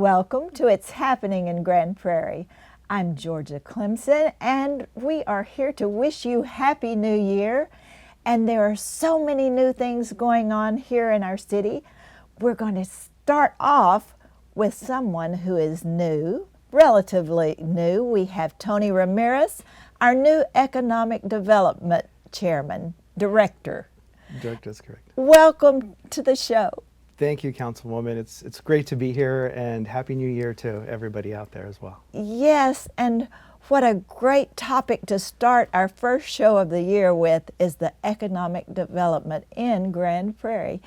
welcome to It's Happening in Grand Prairie. I'm Georgia Clemson, and we are here to wish you Happy New Year. And there are so many new things going on here in our city. We're going to start off with someone who is new, relatively new. We have Tony Ramirez, our new Economic Development Director. Director is correct. Welcome to the show. Thank you, Councilwoman. It's great to be here, and Happy New Year to everybody out there as well. Yes, and what a great topic to start our first show of the year with is the economic development in Grand Prairie.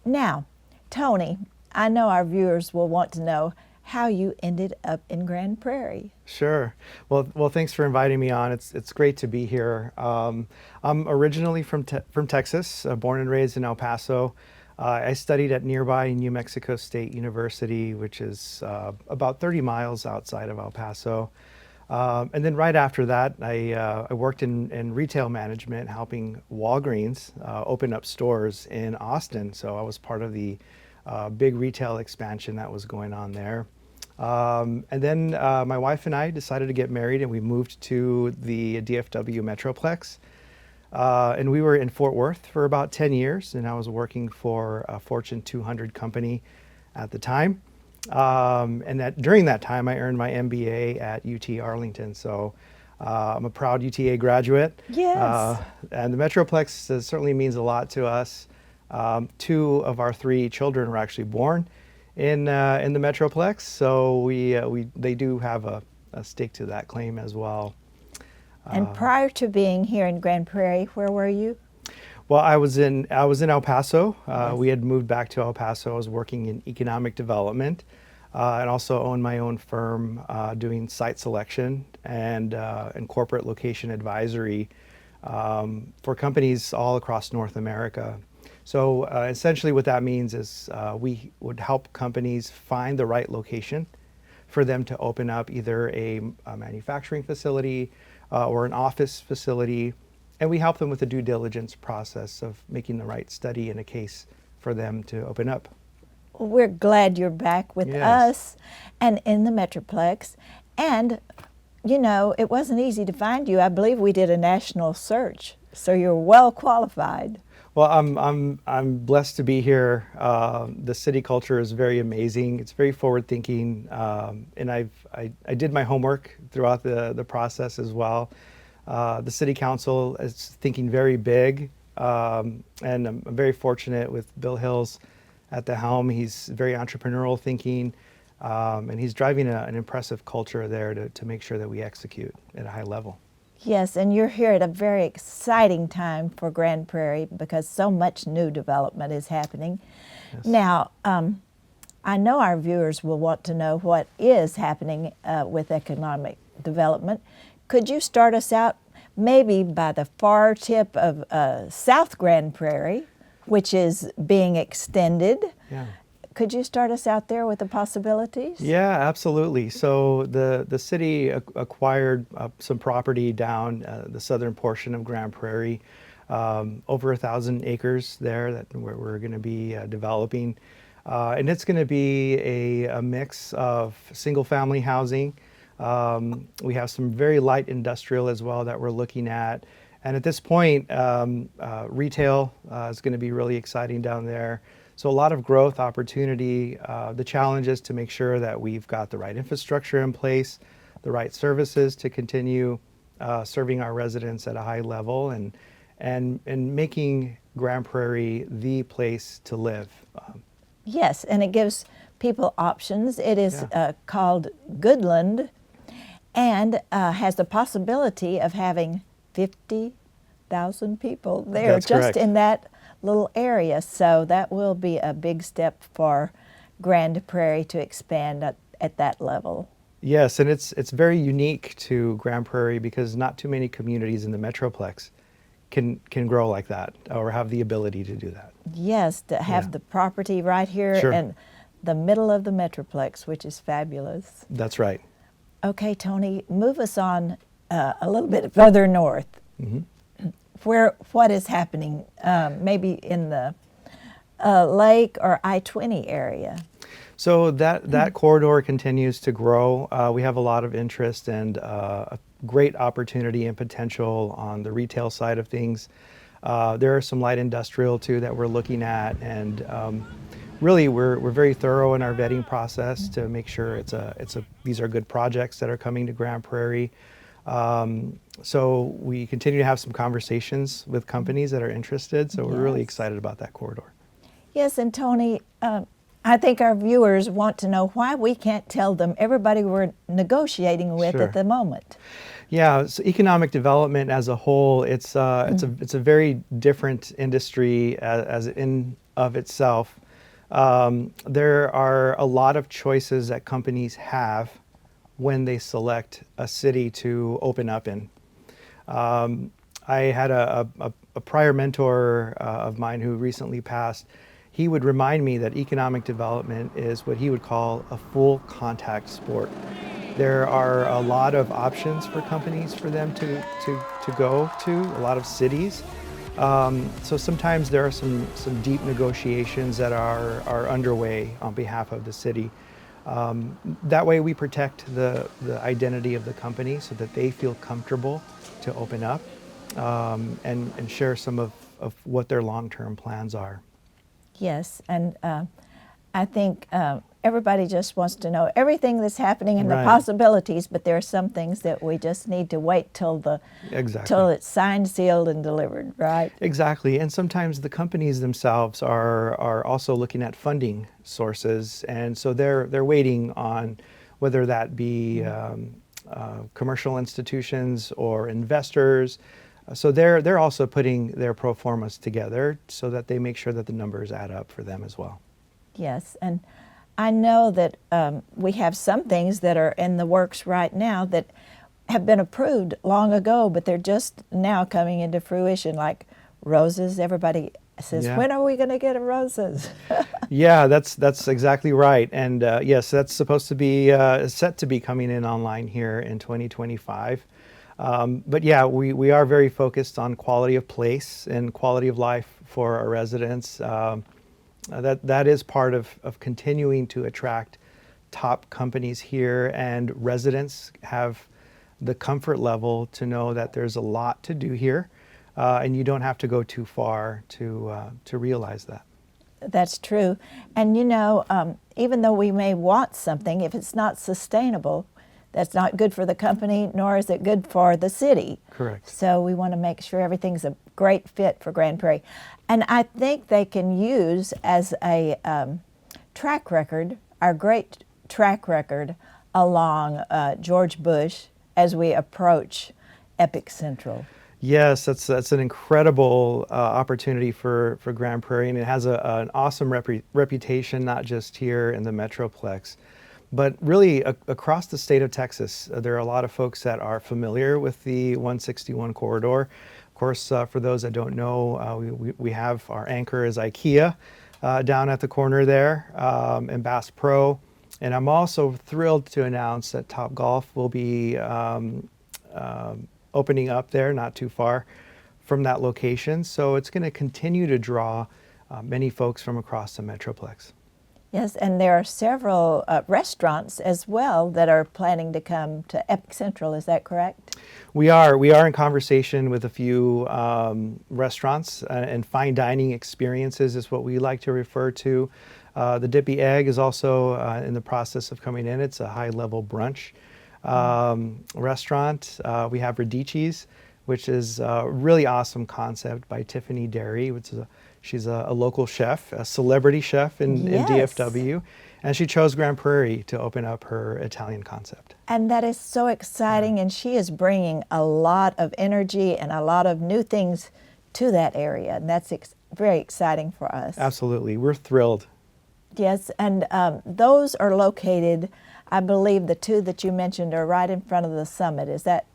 Now, Tony, I know our viewers will want to know how you ended up in Grand Prairie. Sure. Well, thanks for inviting me on. It's great to be here. I'm originally from Texas, born and raised in El Paso. I studied at nearby New Mexico State University, which is about 30 miles outside of El Paso. And then right after that, I worked in retail management, helping Walgreens open up stores in Austin. So I was part of the big retail expansion that was going on there. And then my wife and I decided to get married, and we moved to the DFW Metroplex. And we were in Fort Worth for about 10 years, and I was working for a Fortune 200 company at the time. And during that time, I earned my MBA at UT Arlington. So I'm a proud UTA graduate. Yes. And the Metroplex certainly means a lot to us. 2 of our 3 children were actually born in the Metroplex, so they do have a stake to that claim as well. And prior to being here in Grand Prairie, where were you? Well, I was in El Paso. Yes. We had moved back to El Paso. I was working in economic development, and also owned my own firm doing site selection and corporate location advisory for companies all across North America. So essentially what that means is we would help companies find the right location for them to open up either a manufacturing facility or an office facility, and we help them with the due diligence process of making the right study in a case for them to open up. Well, we're glad you're back with Yes. us and in the Metroplex. And, you know, it wasn't easy to find you. I believe we did a national search, so you're well qualified. Well, I'm blessed to be here. The city culture is very amazing. It's very forward-thinking, and I did my homework throughout the process as well. The city council is thinking very big, and I'm very fortunate with Bill Hills at the helm. He's very entrepreneurial thinking, and he's driving an impressive culture there to make sure that we execute at a high level. Yes, and you're here at a very exciting time for Grand Prairie because so much new development is happening. Yes. Now, I know our viewers will want to know what is happening with economic development. Could you start us out maybe by the far tip of South Grand Prairie, which is being extended? Yeah. Could you start us out there with the possibilities? Yeah, absolutely. So the city acquired some property down the southern portion of Grand Prairie, over 1,000 acres there that we're going to be developing. And it's going to be a mix of single-family housing. We have some very light industrial as well that we're looking at. And at this point, retail is going to be really exciting down there. So a lot of growth opportunity. The challenge is to make sure that we've got the right infrastructure in place, the right services to continue serving our residents at a high level, and making Grand Prairie the place to live. Yes, and it gives people options. It is called Goodland, and has the possibility of having 50,000 people there. That's just correct. in that little area. So that will be a big step for Grand Prairie to expand at that level. Yes, and it's very unique to Grand Prairie because not too many communities in the Metroplex can grow like that or have the ability to do that. Yes, to have the property right here Sure. in the middle of the Metroplex, which is fabulous. That's right. Okay, Tony, move us on a little bit further north. Mm-hmm. What is happening, maybe in the Lake or I-20 area? So that corridor continues to grow. We have a lot of interest and a great opportunity and potential on the retail side of things. There are some light industrial too that we're looking at, and really we're very thorough in our vetting process to make sure these are good projects that are coming to Grand Prairie. So we continue to have some conversations with companies that are interested. So we're really Yes. excited about that corridor. Yes, and Tony, I think our viewers want to know why we can't tell them everybody we're negotiating with Sure. at the moment. Yeah, so economic development as a whole, it's a very different industry as in of itself. There are a lot of choices that companies have when they select a city to open up in. I had a prior mentor of mine who recently passed. He would remind me that economic development is what he would call a full contact sport. There are a lot of options for companies for them to go to, a lot of cities. So sometimes there are some deep negotiations that are underway on behalf of the city. That way we protect the identity of the company so that they feel comfortable to open up and share some of what their long-term plans are. Yes, and I think everybody just wants to know everything that's happening and the Right. possibilities, but there are some things that we just need to wait till Exactly. it's signed, sealed, and delivered, right? Exactly, and sometimes the companies themselves are also looking at funding sources, and so they're waiting on whether that be commercial institutions or investors. So they're also putting their pro formas together so that they make sure that the numbers add up for them as well. Yes, and I know that we have some things that are in the works right now that have been approved long ago, but they're just now coming into fruition, like roses. Everybody says, Yeah. when are we going to get roses? Yeah, that's exactly right. And yes, that's supposed to be set to be coming in online here in 2025. But yeah, we are very focused on quality of place and quality of life for our residents. That is part of continuing to attract top companies here, and residents have the comfort level to know that there's a lot to do here, and you don't have to go too far to realize that. That's true. And you know, even though we may want something, if it's not sustainable, that's not good for the company, nor is it good for the city. Correct. So we want to make sure everything's a great fit for Grand Prairie. And I think they can use as a track record, our great track record along George Bush as we approach Epic Central. Yes, that's an incredible opportunity for Grand Prairie, and it has an awesome reputation, not just here in the Metroplex, but really across the state of Texas. There are a lot of folks that are familiar with the 161 corridor. Of course, for those that don't know, we have our anchor is IKEA down at the corner there, and Bass Pro. And I'm also thrilled to announce that Topgolf will be opening up there not too far from that location. So it's going to continue to draw many folks from across the Metroplex. Yes, and there are several restaurants as well that are planning to come to Epic Central. Is that correct? We are in conversation with a few restaurants, and fine dining experiences is what we like to refer to. The Dippy Egg is also in the process of coming in. It's a high-level brunch restaurant. We have Radici's, which is a really awesome concept by Tiffany Derry, she's a local chef, a celebrity chef in DFW, and she chose Grand Prairie to open up her Italian concept. And that is so exciting, and she is bringing a lot of energy and a lot of new things to that area, and that's very exciting for us. Absolutely, we're thrilled. Yes, and those are located, I believe the two that you mentioned are right in front of the summit. Is that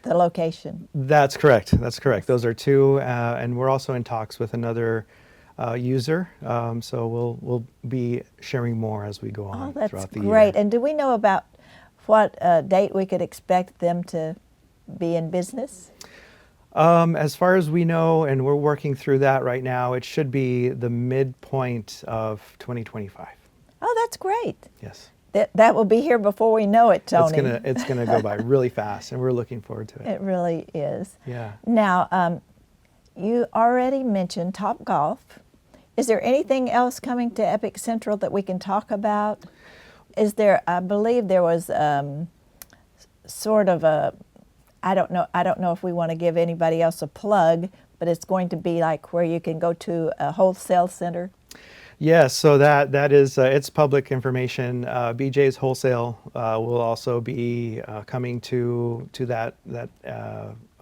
the location? That's correct. That's correct. Those are two, and we're also in talks with another user. So we'll be sharing more as we go on throughout the year. Oh, that's great. And do we know about what date we could expect them to be in business? As far as we know, and we're working through that right now, it should be the midpoint of 2025. Oh, that's great. Yes. That will be here before we know it, Tony. It's gonna go by really fast, and we're looking forward to it. It really is. Yeah. Now, you already mentioned Top Golf. Is there anything else coming to Epic Central that we can talk about? Is there? I believe there was sort of a. I don't know if we want to give anybody else a plug, but it's going to be like where you can go to a wholesale center. Yes, so that is it's public information. BJ's Wholesale will also be coming to that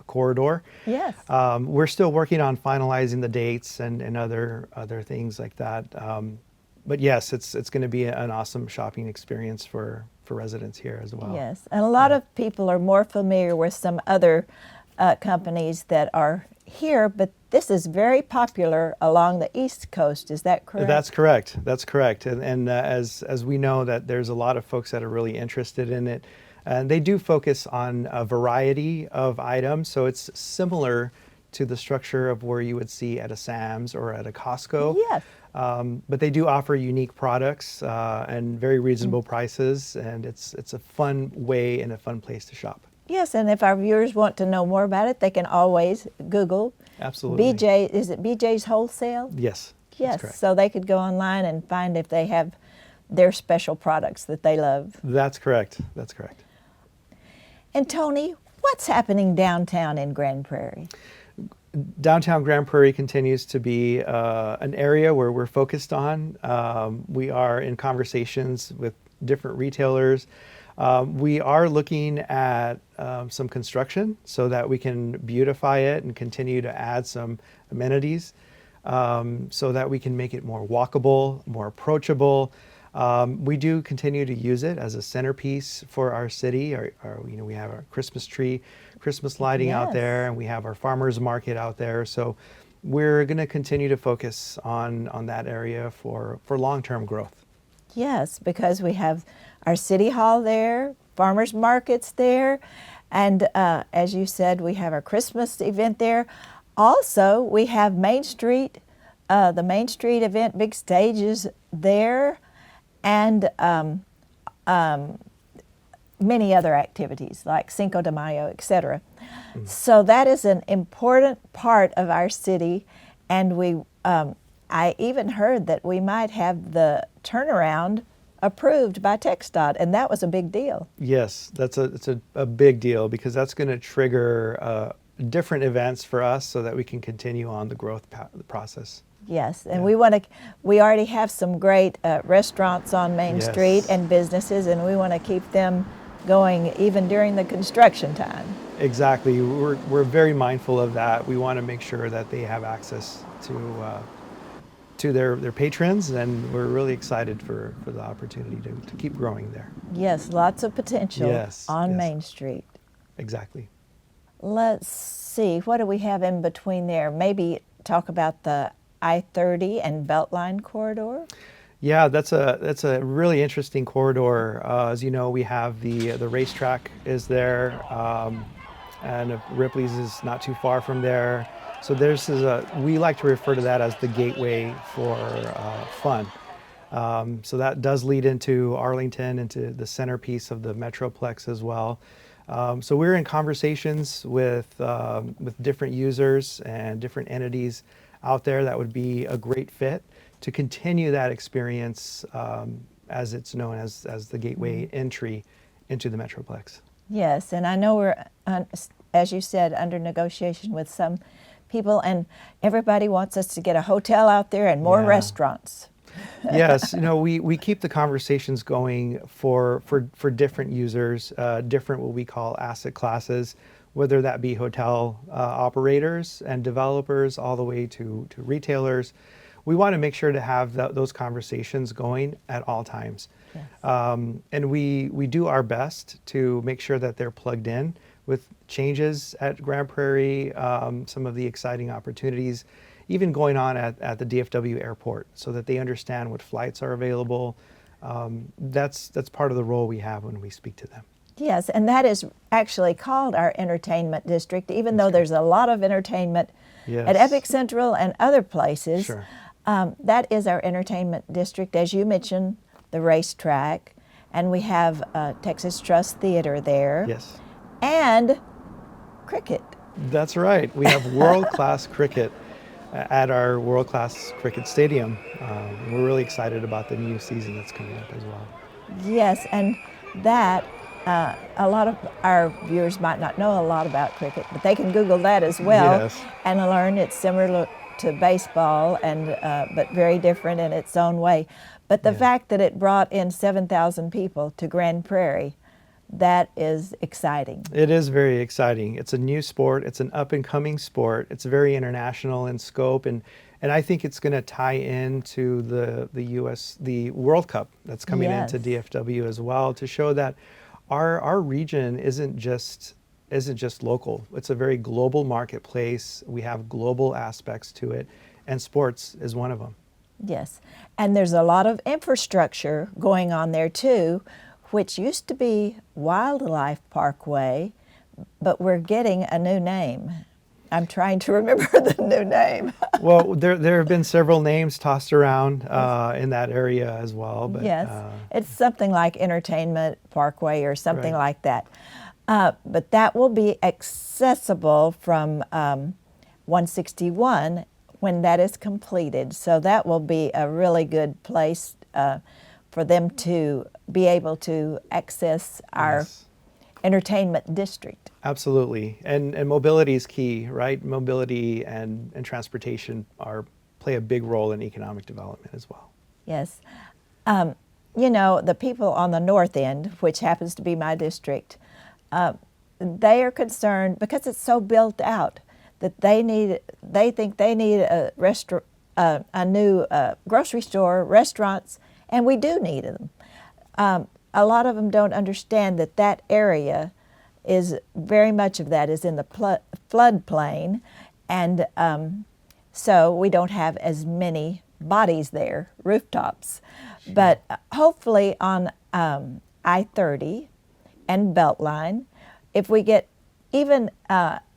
corridor. Yes. We're still working on finalizing the dates and other things like that. But yes, it's going to be an awesome shopping experience for residents here as well. Yes, and a lot of people are more familiar with some other companies that are here, but this is very popular along the East Coast. Is that correct? That's correct. That's correct. And as we know that there's a lot of folks that are really interested in it, and they do focus on a variety of items. So it's similar to the structure of where you would see at a Sam's or at a Costco. Yes. But they do offer unique products and very reasonable prices, and it's a fun way and a fun place to shop. Yes, and if our viewers want to know more about it, they can always Google. Absolutely. BJ, is it BJ's Wholesale? Yes. That's Yes, correct. so they could go online and find if they have their special products that they love. That's correct. That's correct. And Tony, what's happening downtown in Grand Prairie? Downtown Grand Prairie continues to be an area where we're focused on. We are in conversations with different retailers. We are looking at some construction so that we can beautify it and continue to add some amenities so that we can make it more walkable, more approachable. We do continue to use it as a centerpiece for our city. We have our Christmas tree, Christmas lighting out Yes. there, and we have our farmers market out there. So we're going to continue to focus on that area for long-term growth. Yes, because we have our city hall there, farmers markets there, and as you said, we have our Christmas event there. Also, we have Main Street, the Main Street event, big stages there, and many other activities like Cinco de Mayo, etc. So that is an important part of our city, and I even heard that we might have the turnaround approved by TxDOT, and that was a big deal. Yes, it's a big deal because that's going to trigger different events for us so that we can continue on the growth process. Yes, and we already have some great restaurants on Main Yes. Street and businesses, and we want to keep them going even during the construction time. Exactly. We're very mindful of that. We want to make sure that they have access to their patrons, and we're really excited for the opportunity to keep growing there. Yes, lots of potential Yes, on yes. Main Street. Exactly. Let's see, what do we have in between there? Maybe talk about the I-30 and Beltline corridor? Yeah, that's a really interesting corridor. As you know, we have the racetrack is there, and Ripley's is not too far from there. So we like to refer to that as the gateway for fun. So that does lead into Arlington, into the centerpiece of the Metroplex as well. So we're in conversations with different users and different entities out there that would be a great fit to continue that experience as it's known as the gateway entry into the Metroplex. Yes, and I know we're, as you said, under negotiation with some people, and everybody wants us to get a hotel out there and more Yeah. restaurants. Yes, we keep the conversations going for different users, different what we call asset classes, whether that be hotel operators and developers all the way to retailers. We want to make sure to have those conversations going at all times. Yes. And we do our best to make sure that they're plugged in with changes at Grand Prairie, some of the exciting opportunities, even going on at the DFW airport so that they understand what flights are available. That's part of the role we have when we speak to them. Yes, and that is actually called our entertainment district, even though there's a lot of entertainment Yes. at Epic Central and other places. Sure. That is our entertainment district. As you mentioned, the racetrack, and we have Texas Trust Theater there, Yes. and cricket. That's right. We have world-class cricket at our world-class cricket stadium. We're really excited about the new season that's coming up as well. Yes, and that, a lot of our viewers might not know a lot about cricket, but they can Google that as well Yes. and learn. It's similar to baseball, and but very different in its own way. But the Yeah. fact that it brought in 7,000 people to Grand Prairie, that is exciting. It is very exciting. It's a new sport. It's an up-and-coming sport. It's very international in scope, and I think it's going to tie into the World Cup that's coming into Yes. DFW as well, to show that our region isn't just local. It's a very global marketplace. We have global aspects to it, and sports is one of them. Yes, and there's a lot of infrastructure going on there too, which used to be Wildlife Parkway, but we're getting a new name. I'm trying to remember the new name. Well, there have been several names tossed around in that area as well. But, Yes, it's something like Entertainment Parkway or something Right. like that. But that will be accessible from 161 when that is completed. So that will be a really good place for them to be able to access our Yes. entertainment district. Absolutely, and mobility is key, right? Mobility and transportation play a big role in economic development as well. Yes. You know, the people on the north end, which happens to be my district, they are concerned because it's so built out that they think they need a new grocery store, restaurants, and we do need them. A lot of them don't understand that that area is very much of that is in the floodplain, and so we don't have as many bodies there, rooftops. Sure. But hopefully on I-30 and Beltline, if we get, even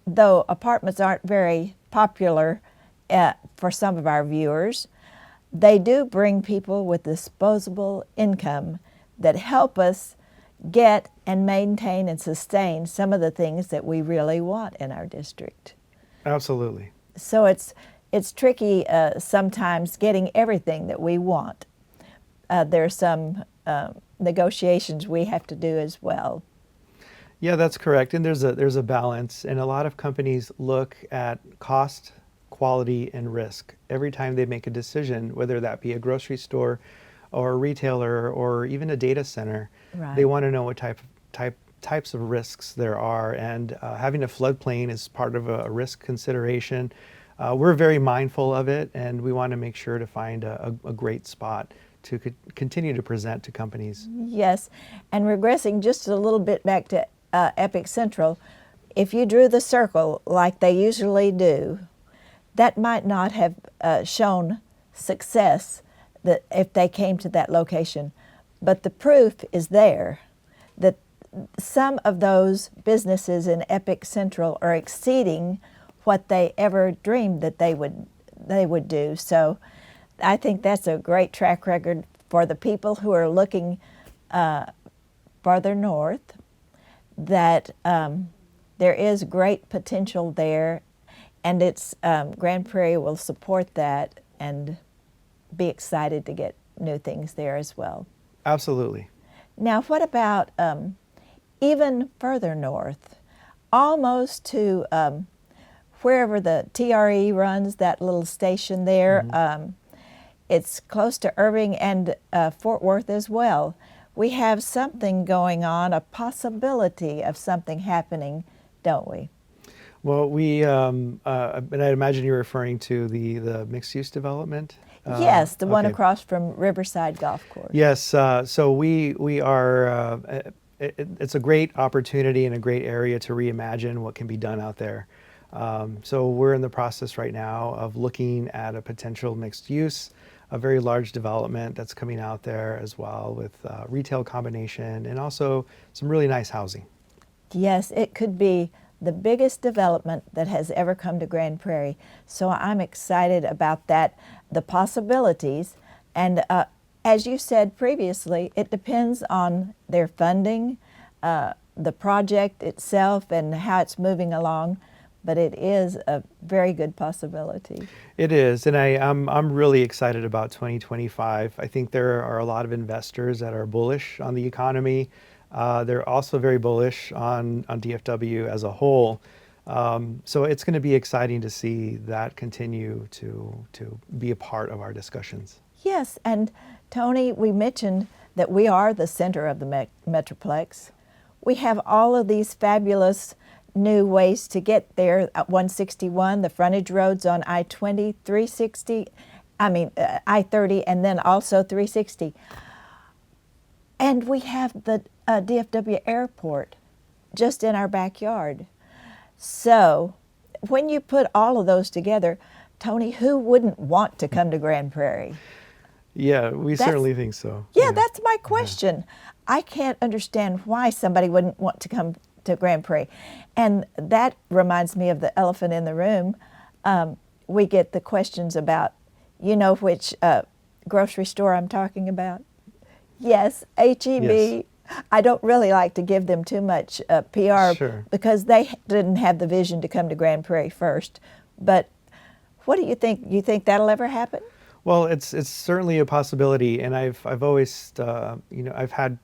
though apartments aren't very popular for some of our viewers, they do bring people with disposable income that help us get and maintain and sustain some of the things that we really want in our district. Absolutely. So it's tricky sometimes getting everything that we want. There's some negotiations we have to do as well. Yeah, that's correct. And there's a balance, and a lot of companies look at cost, quality, and risk every time they make a decision, whether that be a grocery store or a retailer or even a data center. Right. They want to know what types of risks there are, and having a floodplain is part of a risk consideration. We're very mindful of it, and we want to make sure to find a great spot to continue to present to companies. Yes, and regressing just a little bit back to Epic Central, if you drew the circle like they usually do, that might not have shown success that if they came to that location. But the proof is there that some of those businesses in Epic Central are exceeding what they ever dreamed that they would do. So I think that's a great track record for the people who are looking farther north, that there is great potential there, and it's Grand Prairie will support that and be excited to get new things there as well. Absolutely. Now, what about even further north, almost to wherever the TRE runs, that little station there? Mm-hmm. It's close to Irving and Fort Worth as well. We have something going on, a possibility of something happening, don't we? Well, and I imagine you're referring to the mixed-use development? Yes, the one okay. across from Riverside Golf Course. Yes, so we are, it's a great opportunity and a great area to reimagine what can be done out there. So we're in the process right now of looking at a potential mixed use, a very large development that's coming out there as well, with retail combination and also some really nice housing. Yes, it could be the biggest development that has ever come to Grand Prairie. So I'm excited about that, the possibilities. And as you said previously, it depends on their funding, the project itself, and how it's moving along. But it is a very good possibility. It is, and I'm really excited about 2025. I think there are a lot of investors that are bullish on the economy. They're also very bullish on DFW as a whole. So it's going to be exciting to see that continue to be a part of our discussions. Yes, and Tony, we mentioned that we are the center of the Metroplex. We have all of these fabulous new ways to get there at 161, the frontage roads on I-20, I-30, and then also 360. And we have the DFW airport just in our backyard. So when you put all of those together, Tony, who wouldn't want to come to Grand Prairie? Yeah, we certainly think so. Yeah, that's my question. I can't understand why somebody wouldn't want to come to Grand Prairie. And that reminds me of the elephant in the room. We get the questions about, you know which grocery store I'm talking about? Yes, HEB. Yes. I don't really like to give them too much PR because they didn't have the vision to come to Grand Prairie first. But what do you think? You think that'll ever happen? Well, it's certainly a possibility, and I've always I've had,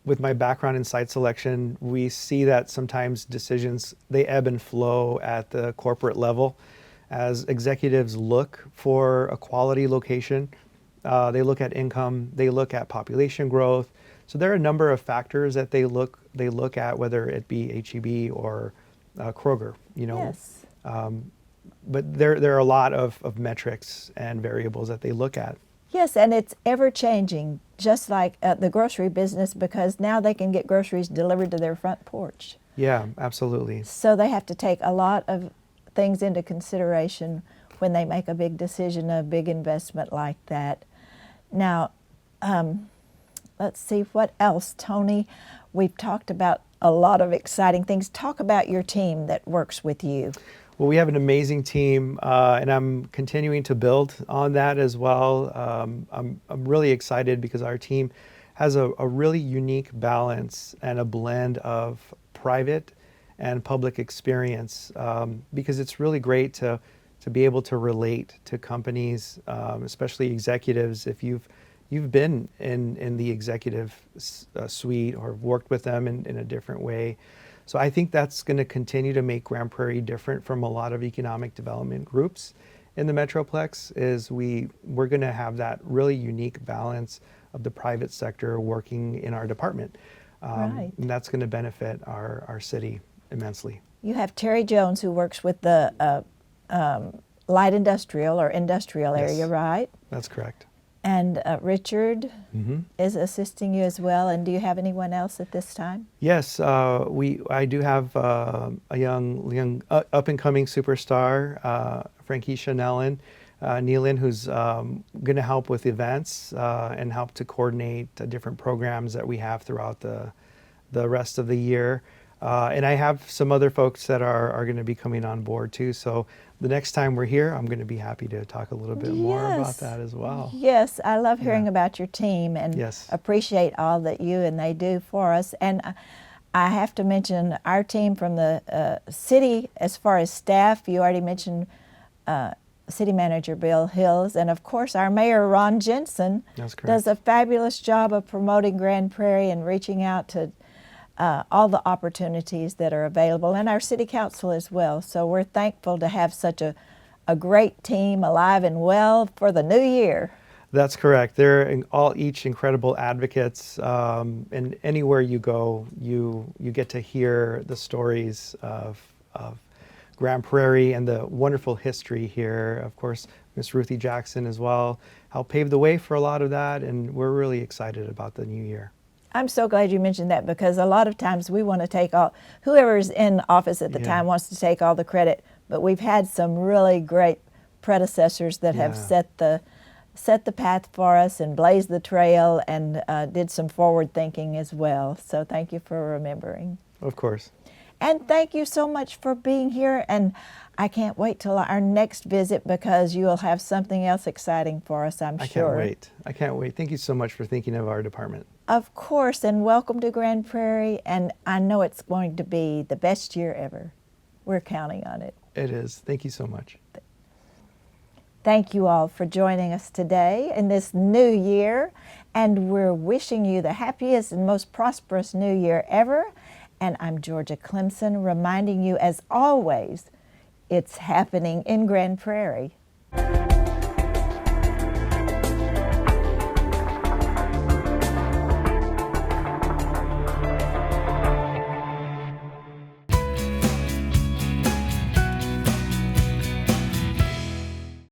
with my background in site selection, we see that sometimes decisions, they ebb and flow at the corporate level as executives look for a quality location. They look at income, they look at population growth. So there are a number of factors that they look at, whether it be HEB or Kroger. Yes. But there are a lot of metrics and variables that they look at. Yes, and it's ever changing, just like the grocery business, because now they can get groceries delivered to their front porch. Yeah, absolutely. So they have to take a lot of things into consideration when they make a big decision, a big investment like that. Now, let's see, what else, Tony? We've talked about a lot of exciting things. Talk about your team that works with you. Well, we have an amazing team, and I'm continuing to build on that as well. I'm really excited because our team has a really unique balance and a blend of private and public experience, because it's really great to be able to relate to companies, especially executives. If you've been in the executive suite or worked with them in a different way. So I think that's going to continue to make Grand Prairie different from a lot of economic development groups in the Metroplex. Is we're going to have that really unique balance of the private sector working in our department, Right. And that's going to benefit our city immensely. You have Terry Jones, who works with the light industrial or industrial area, Yes. right? That's correct. And Richard Mm-hmm. is assisting you as well. And do you have anyone else at this time? Yes, I do have a young up-and-coming superstar, Frankisha Nealon, who's going to help with events and help to coordinate different programs that we have throughout the rest of the year. And I have some other folks that are going to be coming on board too. So the next time we're here, I'm going to be happy to talk a little bit more about that as well. Yes, I love hearing about your team and Yes. appreciate all that you and they do for us. And I have to mention our team from the city as far as staff. You already mentioned City Manager Bill Hills, and of course our Mayor Ron Jensen. That's correct. Does a fabulous job of promoting Grand Prairie and reaching out to all the opportunities that are available, and our City Council as well. So we're thankful to have such a great team alive and well for the new year. That's correct. They're each incredible advocates, and anywhere you go, you get to hear the stories of Grand Prairie and the wonderful history here. Of course, Miss Ruthie Jackson as well helped pave the way for a lot of that, and we're really excited about the new year. I'm so glad you mentioned that, because a lot of times we want to take whoever's in office at the time wants to take all the credit, but we've had some really great predecessors that have set the path for us and blazed the trail and did some forward thinking as well. So thank you for remembering. Of course. And thank you so much for being here. And I can't wait till our next visit because you'll have something else exciting for us, I'm I sure. can't wait. I can't wait. Thank you so much for thinking of our department. Of course, and welcome to Grand Prairie. And I know it's going to be the best year ever. We're counting on it. It is. Thank you so much. Thank you all for joining us today in this new year. And we're wishing you the happiest and most prosperous new year ever. And I'm Georgia Clemson, reminding you, as always, it's happening in Grand Prairie.